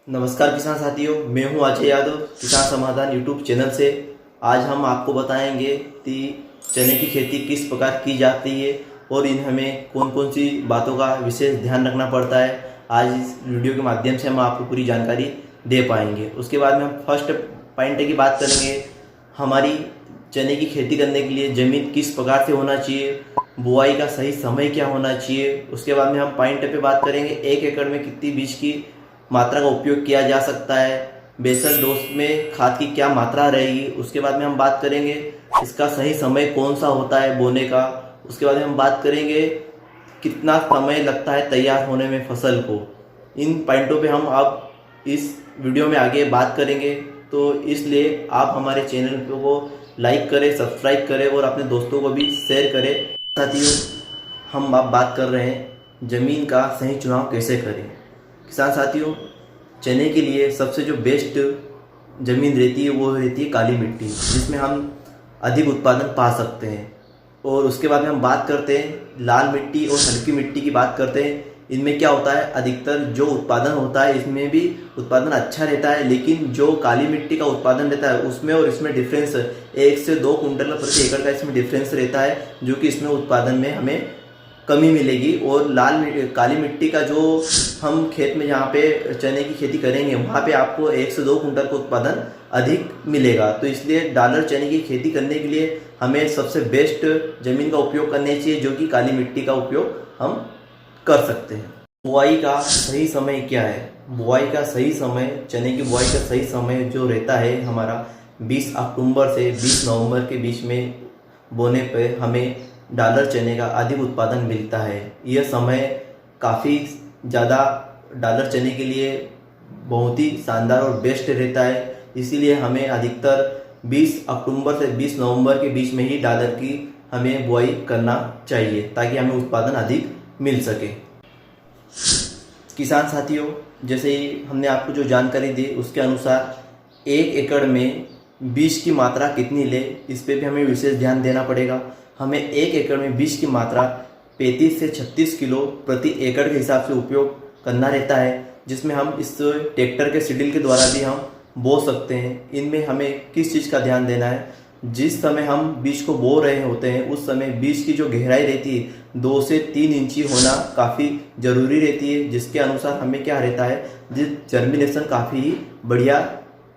नमस्कार किसान साथियों, मैं हूं अजय यादव किसान समाधान यूट्यूब चैनल से। आज हम आपको बताएंगे कि चने की खेती किस प्रकार की जाती है और इन हमें कौन कौन सी बातों का विशेष ध्यान रखना पड़ता है। आज इस वीडियो के माध्यम से हम आपको पूरी जानकारी दे पाएंगे। उसके बाद में हम फर्स्ट पॉइंट की बात करेंगे, हमारी चने की खेती करने के लिए ज़मीन किस प्रकार से होना चाहिए, बुआई का सही समय क्या होना चाहिए। उसके बाद में हम पॉइंट पे बात करेंगे 1 एकड़ में कितनी बीज की मात्रा का उपयोग किया जा सकता है, बेसल डोज में खाद की क्या मात्रा रहेगी। उसके बाद में हम बात करेंगे इसका सही समय कौन सा होता है बोने का। उसके बाद में हम बात करेंगे कितना समय लगता है तैयार होने में फसल को। इन पॉइंटों पे हम अब इस वीडियो में आगे बात करेंगे, तो इसलिए आप हमारे चैनल को लाइक करें, सब्सक्राइब करें और अपने दोस्तों को भी शेयर करें। साथियों, हम अब बात कर रहे हैं ज़मीन का सही चुनाव कैसे करें। किसान साथियों, चने के लिए सबसे जो बेस्ट ज़मीन रहती है वो रहती है काली मिट्टी, जिसमें हम अधिक उत्पादन पा सकते हैं। और उसके बाद में हम बात करते हैं लाल मिट्टी और हल्की मिट्टी की बात करते हैं। इनमें क्या होता है, अधिकतर जो उत्पादन होता है इसमें भी उत्पादन अच्छा रहता है, लेकिन जो काली मिट्टी का उत्पादन रहता है उसमें और इसमें डिफरेंस 1 से 2 कुंटल प्रति एकड़ का इसमें डिफरेंस रहता है, जो कि इसमें उत्पादन में हमें कमी मिलेगी। और काली मिट्टी का जो हम खेत में जहाँ पे चने की खेती करेंगे वहाँ पे आपको 1 से 2 कुंटल का उत्पादन अधिक मिलेगा। तो इसलिए डॉलर चने की खेती करने के लिए हमें सबसे बेस्ट ज़मीन का उपयोग करना चाहिए, जो कि काली मिट्टी का उपयोग हम कर सकते हैं। बुआई का सही समय क्या है? बुआई का सही समय, चने की बुआई का सही समय जो रहता है हमारा 20 अक्टूबर से 20 नवंबर के बीच में बोने पे हमें डॉलर चने का अधिक उत्पादन मिलता है। यह समय काफ़ी ज़्यादा डॉलर चने के लिए बहुत ही शानदार और बेस्ट रहता है। इसीलिए हमें अधिकतर 20 अक्टूबर से 20 नवंबर के बीच में ही डॉलर की हमें बुआई करना चाहिए, ताकि हमें उत्पादन अधिक मिल सके। किसान साथियों, जैसे ही हमने आपको जो जानकारी दी उसके अनुसार 1 एकड़ में बीज की मात्रा कितनी ले, इस पे भी हमें विशेष ध्यान देना पड़ेगा। हमें 1 एकड़ में बीज की मात्रा 35 से 36 किलो प्रति एकड़ के हिसाब से उपयोग करना रहता है, जिसमें हम इस ट्रैक्टर के सीडिल के द्वारा भी हम बो सकते हैं। इनमें हमें किस चीज़ का ध्यान देना है, जिस समय हम बीज को बो रहे होते हैं उस समय बीज की जो गहराई रहती है 2 से 3 इंची होना काफ़ी ज़रूरी रहती है, जिसके अनुसार हमें क्या रहता है, जर्मिनेशन काफ़ी बढ़िया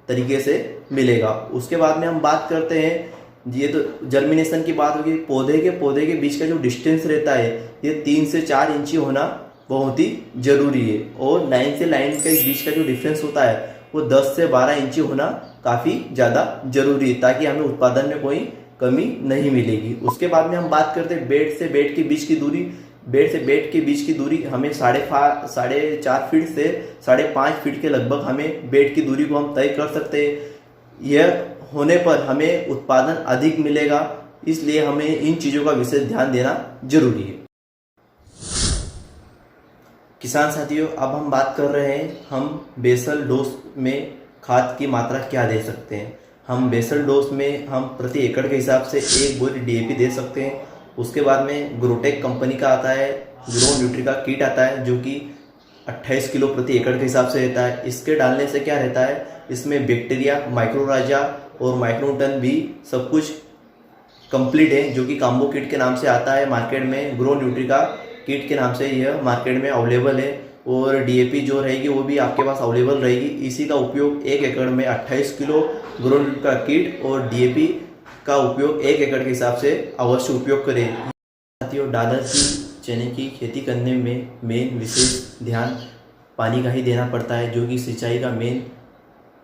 तरीके से मिलेगा। उसके बाद में हम बात करते हैं, ये तो जर्मिनेशन की बात होगी। पौधे के बीच का जो डिस्टेंस रहता है ये 3 से 4 इंची होना बहुत ही ज़रूरी है। और लाइन से लाइन के बीच का जो डिफरेंस होता है वो 10 से 12 इंची होना काफ़ी ज़्यादा जरूरी है, ताकि हमें उत्पादन में कोई कमी नहीं मिलेगी। उसके बाद में हम बात करते हैं बेड से बेड के बीच की दूरी। बेड से बेड के बीच की दूरी हमें 4.5 फीट से 5.5 फीट के लगभग हमें बेड की दूरी को हम तय कर सकते हैं। यह होने पर हमें उत्पादन अधिक मिलेगा, इसलिए हमें इन चीज़ों का विशेष ध्यान देना जरूरी है। किसान साथियों, अब हम बात कर रहे हैं हम बेसल डोज में खाद की मात्रा क्या दे सकते हैं। हम बेसल डोज में हम प्रति एकड़ के हिसाब से 1 बोरी DAP दे सकते हैं। उसके बाद में ग्रोटेक कंपनी का आता है, ग्रो न्यूट्री का किट आता है, जो कि 28 किलो प्रति एकड़ के हिसाब से रहता है। इसके डालने से क्या रहता है, इसमें बैक्टीरिया, माइक्रोराजा और माइक्रोन्यूटन भी सब कुछ कंप्लीट है, जो कि काम्बो किट के नाम से आता है मार्केट में। ग्रो न्यूट्री का किट के नाम से यह मार्केट में अवेलेबल है। और DAP जो रहेगी वो भी आपके पास अवेलेबल रहेगी। इसी का उपयोग 1 एकड़ में 28 किलो ग्रो न्यूट्री का किट और DAP का उपयोग 1 एकड़ के हिसाब से अवश्य उपयोग करें। साथियों, डॉलर की चने की खेती करने में मेन विशेष ध्यान पानी का ही देना पड़ता है, जो कि सिंचाई का मेन,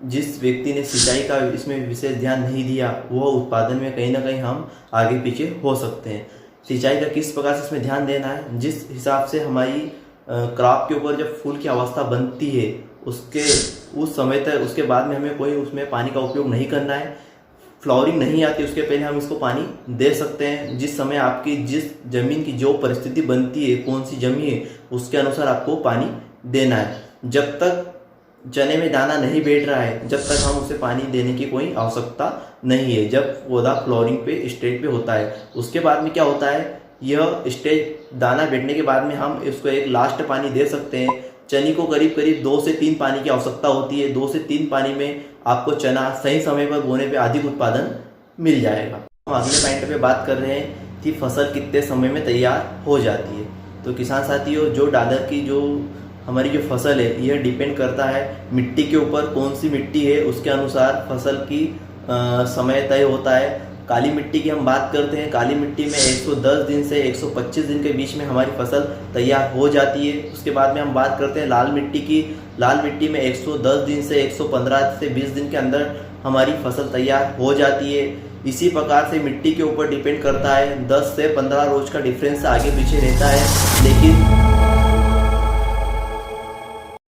जिस व्यक्ति ने सिंचाई का इसमें विशेष ध्यान नहीं दिया वो उत्पादन में कहीं ना कहीं हम आगे पीछे हो सकते हैं। सिंचाई का किस प्रकार से इसमें ध्यान देना है, जिस हिसाब से हमारी क्रॉप के ऊपर जब फूल की अवस्था बनती है उस समय तक, उसके बाद में हमें कोई उसमें पानी का उपयोग नहीं करना है। फ्लावरिंग नहीं आती उसके पहले हम इसको पानी दे सकते हैं। जिस समय आपकी जिस जमीन की जो परिस्थिति बनती है, कौन सी जमीन है, उसके अनुसार आपको पानी देना है। जब तक चने में दाना नहीं बैठ रहा है जब तक हम उसे पानी देने की कोई आवश्यकता नहीं है। जब पौधा फ्लोरिंग पे स्टेज पे होता है उसके बाद में क्या होता है, यह स्टेज दाना बैठने के बाद में हम इसको एक लास्ट पानी दे सकते हैं चने को करीब करीब 2 से 3 पानी की आवश्यकता होती है। 2 से 3 पानी में आपको चना सही समय पर बोने पे अधिक उत्पादन मिल जाएगा। हम अगले पॉइंट पे बात कर रहे हैं कि फसल कितने समय में तैयार हो जाती है। तो किसान साथियों, जो डालर की जो हमारी जो फसल है यह डिपेंड करता है मिट्टी के ऊपर, कौन सी मिट्टी है उसके अनुसार फसल की समय तय होता है। काली मिट्टी की हम बात करते हैं, काली मिट्टी में 110 दिन से 125 दिन के बीच में हमारी फसल तैयार हो जाती है। उसके बाद में हम बात करते हैं लाल मिट्टी की। लाल मिट्टी में 110 दिन से 115 से 20 दिन के अंदर हमारी फसल तैयार हो जाती है। इसी प्रकार से मिट्टी के ऊपर डिपेंड करता है, 10 से 15 रोज का डिफरेंस आगे पीछे रहता है, लेकिन